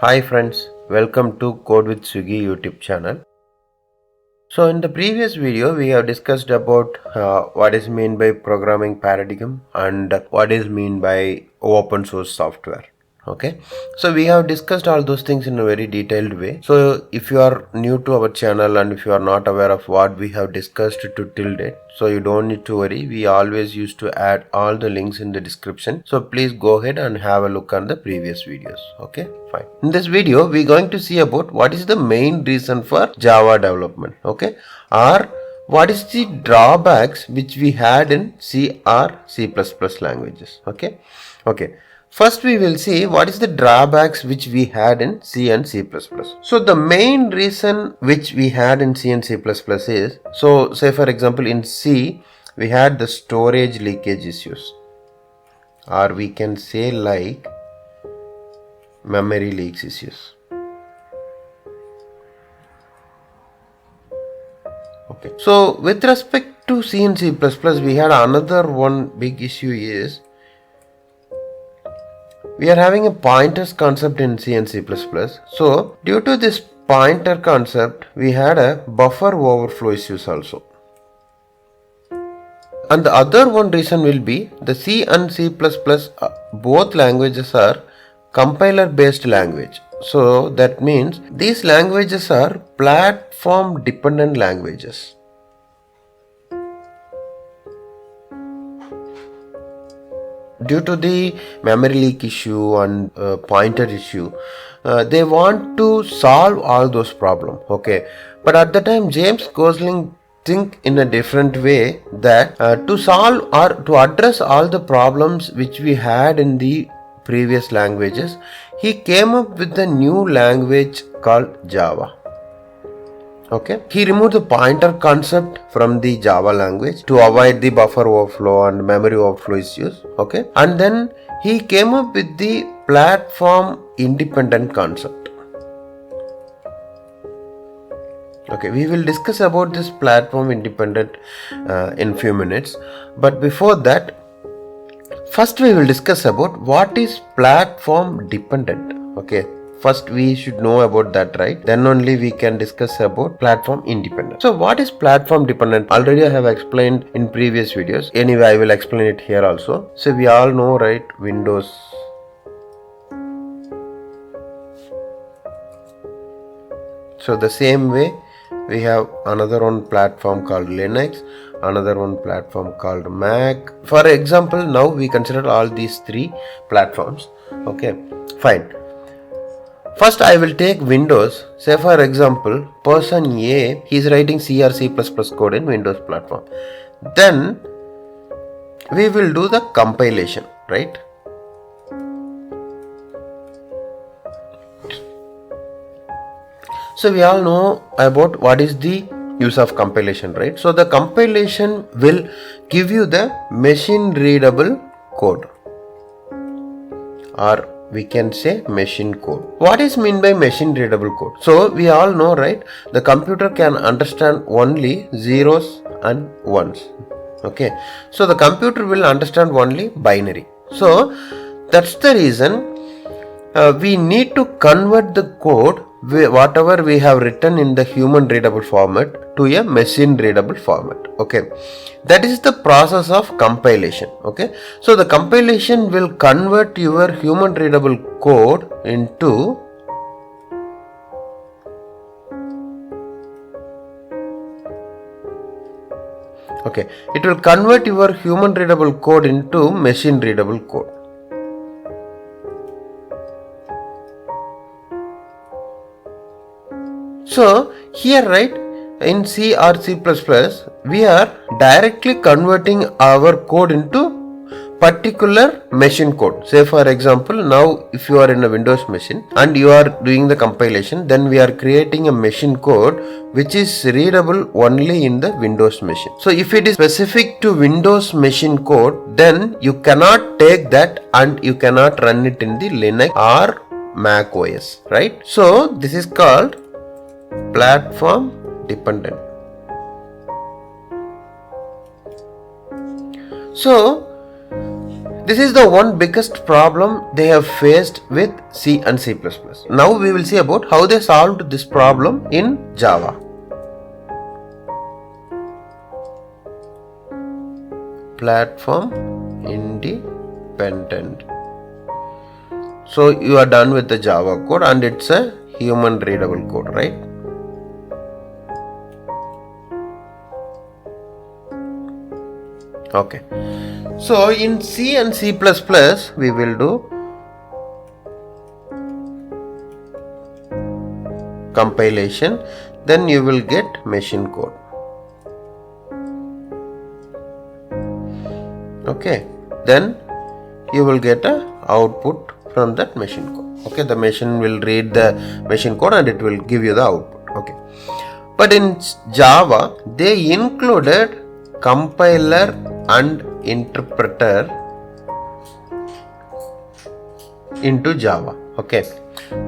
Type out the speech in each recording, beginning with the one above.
Hi friends, welcome to Code with Swiggy YouTube channel. So in the previous video we have discussed about what is mean by programming paradigm and what is mean by open source software. Okay, so we have discussed all those things in a very detailed way. So if you are new to our channel and if you are not aware of what we have discussed to till date, so you don't need to worry, we always used to add all the links in the description, so please go ahead and have a look on the previous videos. Okay, fine. In this video we're going to see about what is the main reason for Java development, okay, or what is the drawbacks which we had in C or C++ languages. Okay. First we will see what is the drawbacks which we had in C and C++. So the main reason which we had in C and C++ is, so say for example in C we had the storage leakage issues, or we can say like memory leaks issues. Okay. So with respect to C and C++, we had another one big issue is we are having a pointers concept in C and C++. So due to this pointer concept, we had a buffer overflow issues also. And the other one reason will be the C and C++ both languages are compiler based language. So that means these languages are platform dependent languages. Due to the memory leak issue and pointer issue, they want to solve all those problems. Okay, but at the time James Gosling think in a different way that to solve or to address all the problems which we had in the previous languages, he came up with a new language called Java. Okay, he removed the pointer concept from the Java language to avoid the buffer overflow and memory overflow issues. Okay, and then he came up with the platform independent concept. Okay, we will discuss about this platform independent in few minutes, but before that, first we will discuss about what is platform dependent. Okay, first we should know about that, right? Then only we can discuss about platform independent. So what is platform dependent? Already I have explained in previous videos. Anyway, I will explain it here also. So we all know, right? Windows. So the same way we have another one platform called Linux, another one platform called Mac. For example, now we consider all these three platforms. Okay, fine. First I will take Windows. Say for example, person A, he is writing C or C++ code in Windows platform. Then we will do the compilation, right? So we all know about what is the use of compilation, right? So the compilation will give you the machine readable code, or we can say machine code. What is mean by machine readable code? So we all know, right? The computer can understand only zeros and ones. Okay, so the computer will understand only binary. So that's the reason we need to convert the code, whatever we have written in the human readable format, to a machine readable format. Okay, that is the process of compilation. Okay, so the compilation will convert your human readable code into it will convert your human readable code into machine readable code. So here, right, in C or C++, we are directly converting our code into particular machine code. Say for example, now if you are in a Windows machine and you are doing the compilation, then we are creating a machine code which is readable only in the Windows machine. So if it is specific to Windows machine code, then you cannot take that and you cannot run it in the Linux or Mac OS, right? So this is called platform dependent. So This is the one biggest problem they have faced with C and C++. Now we will see about how they solved this problem in Java. Platform independent. So you are done with the Java code and it's a human readable code, right? Okay. So in C and C++ we will do compilation, then you will get machine code. Okay, then you will get a output from that machine code. Okay, the machine will read the machine code and it will give you the output. Okay, but in Java they included compiler and interpreter into Java. Okay,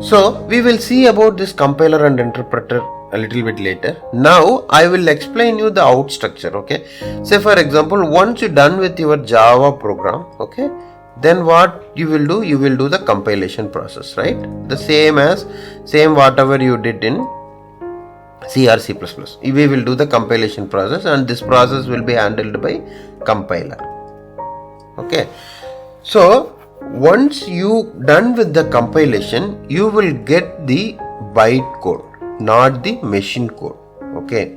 so we will see about this compiler and interpreter a little bit later. Now I will explain you the out structure. Okay, say for example, once you're done with your Java program, okay, then what you will do, you will do the compilation process, right? The same whatever you did in C or C++. We will do the compilation process and this process will be handled by compiler. Okay, so once you done with the compilation, you will get the byte code, not the machine code. Okay,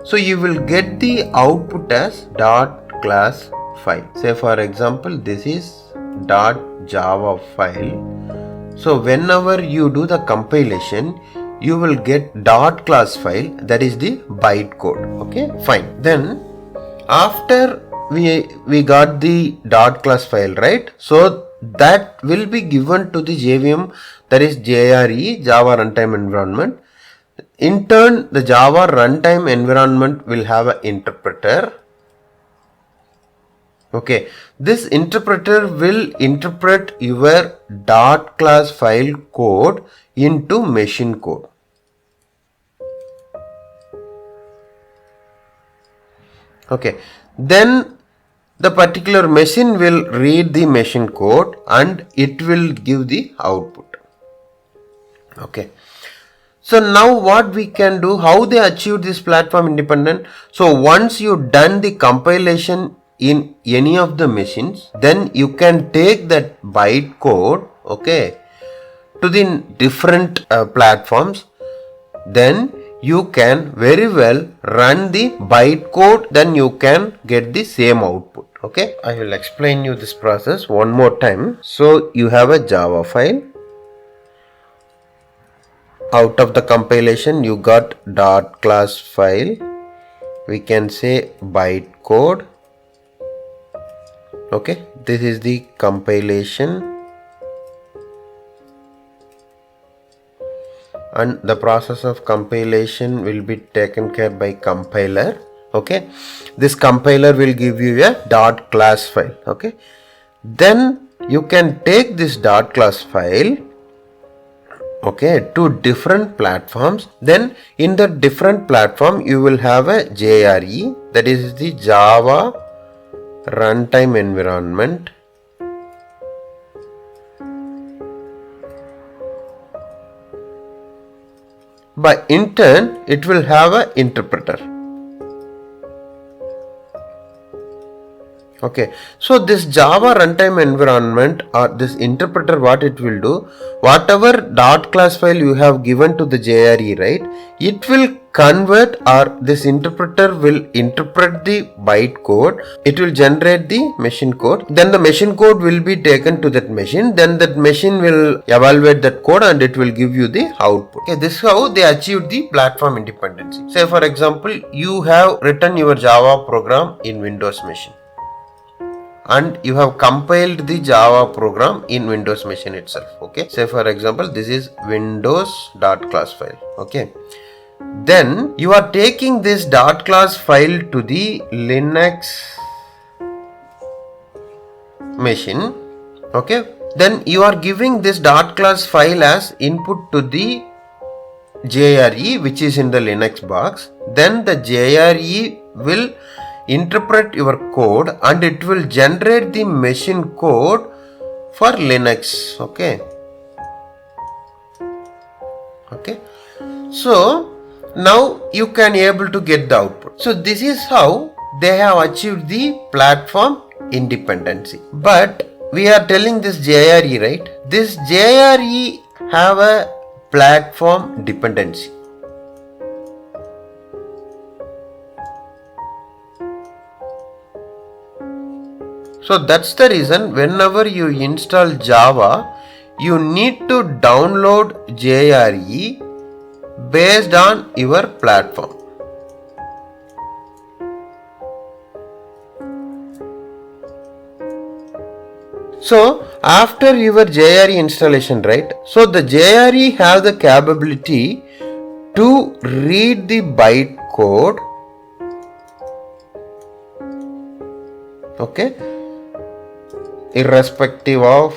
so you will get the output as .class file. Say for example, this is .java file. So whenever you do the compilation, you will get .class file, that is the byte code. Okay, fine. Then after we got the .class file, right? So that will be given to the JVM, that is JRE, Java Runtime Environment. In turn, the Java Runtime Environment will have an interpreter. Okay, this interpreter will interpret your .class file code into machine code. Okay, then the particular machine will read the machine code and it will give the output. Okay, so now what we can do, how they achieve this platform independent. So once you done the compilation in any of the machines, then you can take that byte code, okay, to the different platforms. Then you can very well run the byte code, then you can get the same output. Okay, I will explain you this process one more time. So you have a Java file. Out of the compilation you got .class file. We can say byte code. Okay, this is the compilation. And the process of compilation will be taken care by compiler. Okay, this compiler will give you a .class file. Okay, then you can take this .class file, okay, to different platforms. Then in the different platform you will have a JRE, that is the Java Runtime Environment. By in turn it will have an interpreter. Okay, so this Java runtime environment or this interpreter, what it will do, whatever .class file you have given to the JRE, right, it will convert, or this interpreter will interpret the byte code, it will generate the machine code, then the machine code will be taken to that machine, then that machine will evaluate that code and it will give you the output. Okay, this is how they achieved the platform independency. Say for example, you have written your Java program in Windows machine and you have compiled the Java program in Windows machine itself. Okay, say for example, this is windows.class file. Okay, then you are taking this .class file to the Linux machine. Okay, then you are giving this .class file as input to the JRE, which is in the Linux box. Then the JRE will interpret your code and it will generate the machine code for Linux. Okay. So now you can able to get the output. So this is how they have achieved the platform independency. But we are telling this JRE, right? This JRE have a platform dependency. So that's the reason whenever you install Java, you need to download JRE based on your platform. So after your JRE installation, right? So the JRE have the capability to read the bytecode. Okay. Irrespective of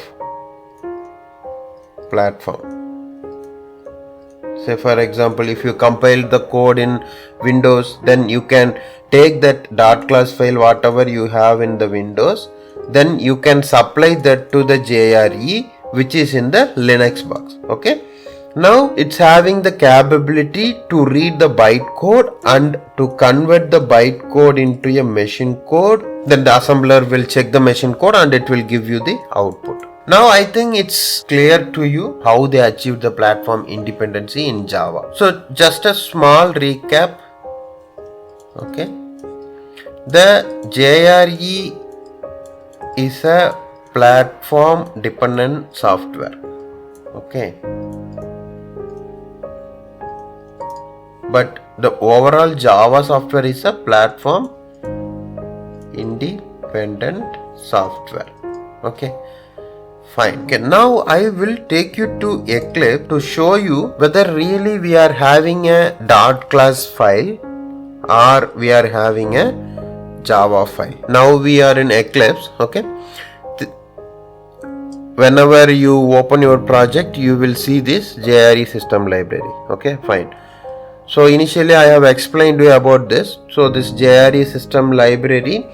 platform. Say for example, if you compile the code in Windows, then you can take that .class file whatever you have in the Windows, then you can supply that to the JRE which is in the Linux box. Okay. Now it's having the capability to read the bytecode and to convert the bytecode into a machine code. Then the assembler will check the machine code and it will give you the output. Now I think it's clear to you how they achieved the platform independency in Java. So just a small recap. Okay. The JRE is a platform dependent software. Okay. But the overall Java software is a platform independent software. Okay. Fine. Okay, now I will take you to Eclipse to show you whether really we are having a .class file or we are having a Java file. Now we are in Eclipse. Okay. Whenever you open your project, you will see this JRE system library. Okay, fine. So initially I have explained you about this. So this JRE system library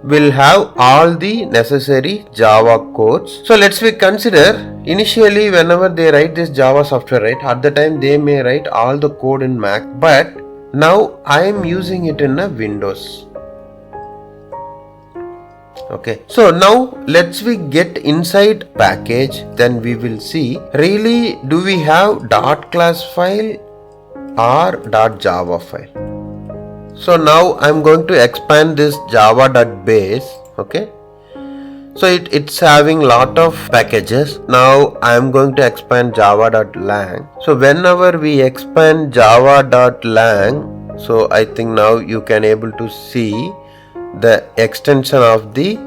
will have all the necessary Java codes. So let's consider initially whenever they write this Java software, right, at the time they may write all the code in Mac, but now I am using it in a Windows. Okay, so now let's get inside package, then we will see really do we have .class file or .java file. So now I'm going to expand this java.base. Okay, so it's having lot of packages. Now I'm going to expand java.lang. So whenever we expand java.lang, so I think now you can able to see the extension of the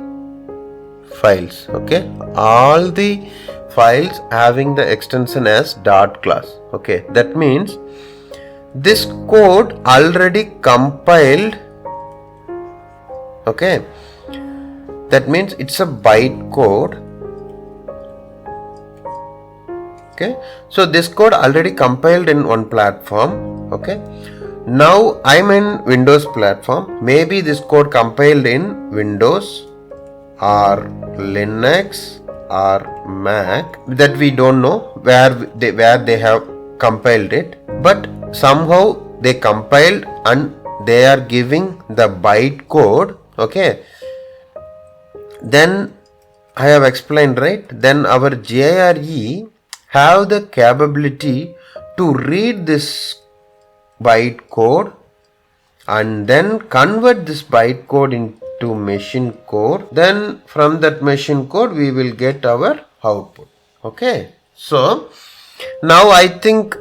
files. Okay, all the files having the extension as .class. Okay, that means this code already compiled. Okay, that means it's a bytecode. Okay, so this code already compiled in one platform. Okay, now I'm in Windows platform. Maybe this code compiled in Windows or Linux or Mac, that we don't know where they have compiled it, but somehow they compiled and they are giving the bytecode. Okay, then I have explained, right, then our JRE have the capability to read this bytecode and then convert this bytecode into machine code. Then from that machine code we will get our output. Okay, so now I think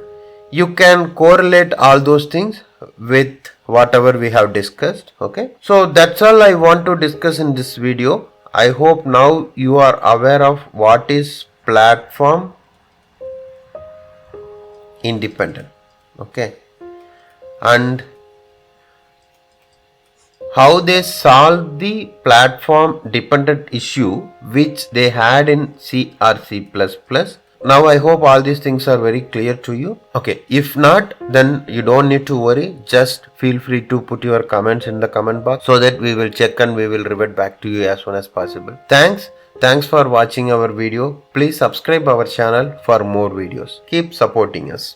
you can correlate all those things with whatever we have discussed. Okay, so that's all I want to discuss in this video. I hope now you are aware of what is platform independent. Okay, and how they solve the platform dependent issue which they had in C or C++ Now I hope all these things are very clear to you. Okay, if not, then you don't need to worry. Just feel free to put your comments in the comment box so that we will check and we will revert back to you as soon as possible. Thanks for watching our video. Please subscribe our channel for more videos. Keep supporting us.